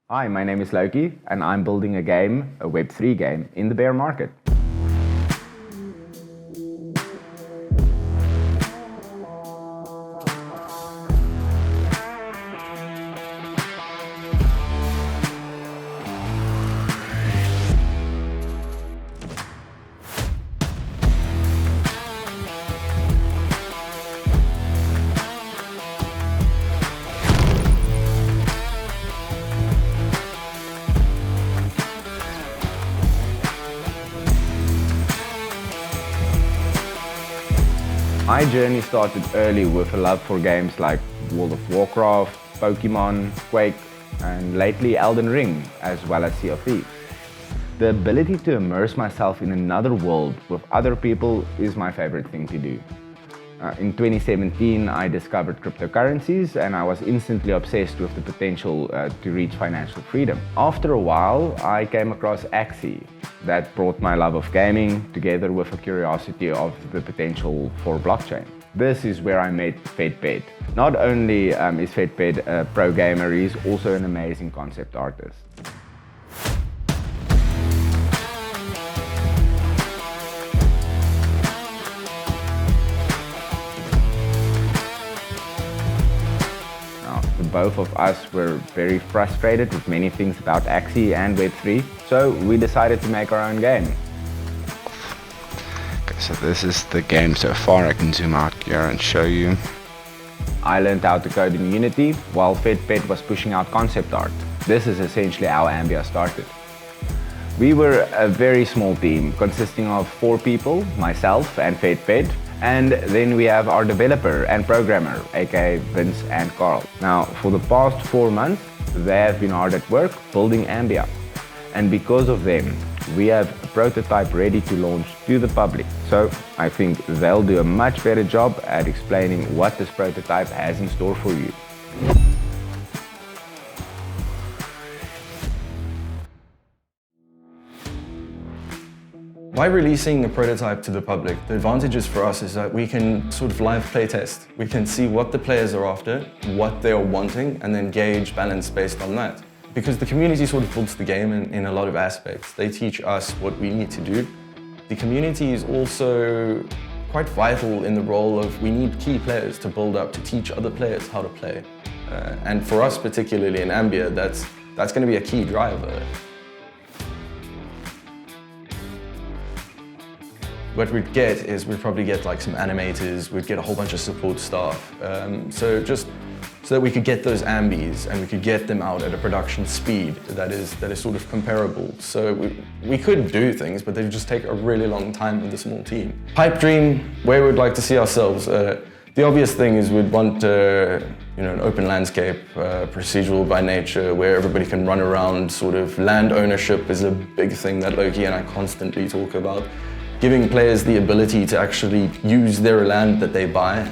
Hi, my name is Loki, and I'm building a game, a Web3 game, in the bear market. My journey started early with a love for games like World of Warcraft, Pokemon, Quake, and lately Elden Ring, as well as Sea of Thieves. The ability to immerse myself in another world with other people is my favorite thing to do. In 2017, I discovered cryptocurrencies and I was instantly obsessed with the potential to reach financial freedom. After a while, I came across Axie. That brought my love of gaming together with a curiosity of the potential for blockchain. This is where I met Fedped. Not only is Fedped a pro gamer, he's also an amazing concept artist. Both of us were very frustrated with many things about Axie and Web3, so we decided to make our own game. Okay, so this is the game so far. I can zoom out here and show you. I learned how to code in Unity, while Fedped was pushing out concept art. This is essentially how Ambia started. We were a very small team, consisting of 4 people, myself and Fedped. And then we have our developer and programmer, aka Vince and Carl. Now, for the past 4 months, they have been hard at work building Ambia. And because of them, we have a prototype ready to launch to the public. So I think they'll do a much better job at explaining what this prototype has in store for you. By releasing a prototype to the public, the advantages for us is that we can sort of live play test. We can see what the players are after, what they are wanting, and then gauge balance based on that. Because the community sort of builds the game in a lot of aspects. They teach us what we need to do. The community is also quite vital in the role of we need key players to build up, to teach other players how to play. And for us, particularly in Ambia, that's going to be a key driver. What we'd get is we'd probably get like some animators, we'd get a whole bunch of support staff. So that we could get those ambies and we could get them out at a production speed that is sort of comparable. So we could do things, but they'd just take a really long time with a small team. Pipe dream, where we'd like to see ourselves. The obvious thing is we'd want an open landscape, procedural by nature, where everybody can run around. Sort of land ownership is a big thing that Loki and I constantly talk about. Giving players the ability to actually use their land that they buy.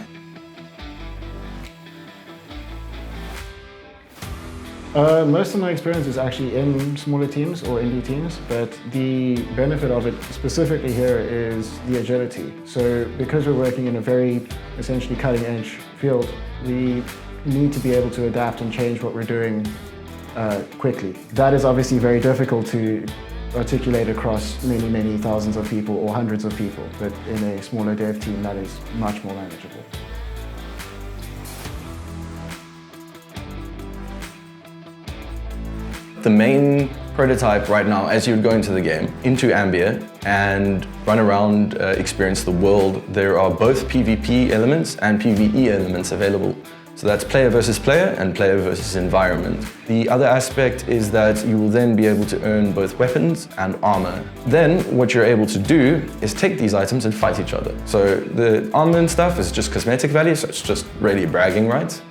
Most of my experience is actually in smaller teams or indie teams, but the benefit of it specifically here is the agility. So because we're working in a very essentially cutting edge field, we need to be able to adapt and change what we're doing quickly. That is obviously very difficult to articulate across many thousands of people or hundreds of people, but in a smaller dev team that is much more manageable. The main prototype right now, as you would go into the game, into Ambia and run around, experience the world, there are both PvP elements and PvE elements available. So that's player versus player and player versus environment. The other aspect is that you will then be able to earn both weapons and armor. Then what you're able to do is take these items and fight each other. So the armor and stuff is just cosmetic value, so it's just really bragging rights.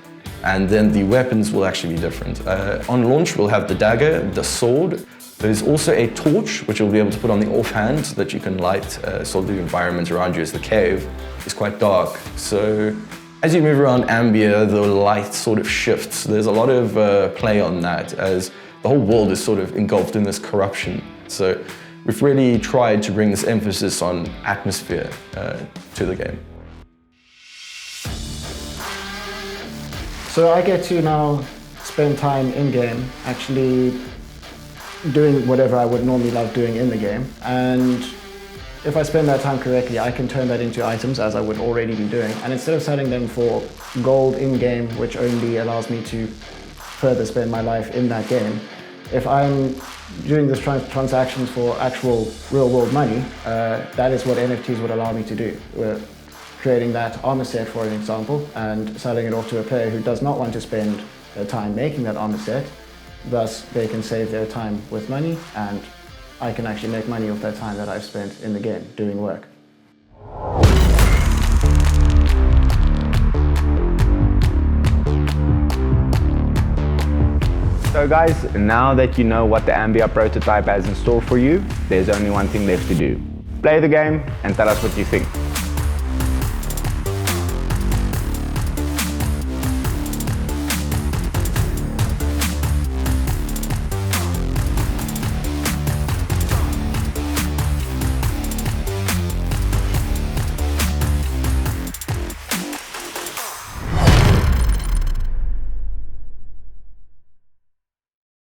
And then the weapons will actually be different. On launch, we'll have the dagger, the sword. There's also a torch, which you'll be able to put on the offhand so that you can light sort of the environment around you, as the cave is quite dark. So as you move around Ambia, the light sort of shifts. There's a lot of play on that, as the whole world is sort of engulfed in this corruption. So we've really tried to bring this emphasis on atmosphere to the game. So I get to now spend time in-game actually doing whatever I would normally love doing in the game. And if I spend that time correctly, I can turn that into items as I would already be doing. And instead of selling them for gold in-game, which only allows me to further spend my life in that game, if I'm doing these transactions for actual real-world money, that is what NFTs would allow me to do. We're creating that armor set, for an example, and selling it off to a player who does not want to spend their time making that armor set. Thus, they can save their time with money, and I can actually make money off that time that I've spent in the game doing work. So guys, now that you know what the Ambia prototype has in store for you, there's only one thing left to do. Play the game and tell us what you think.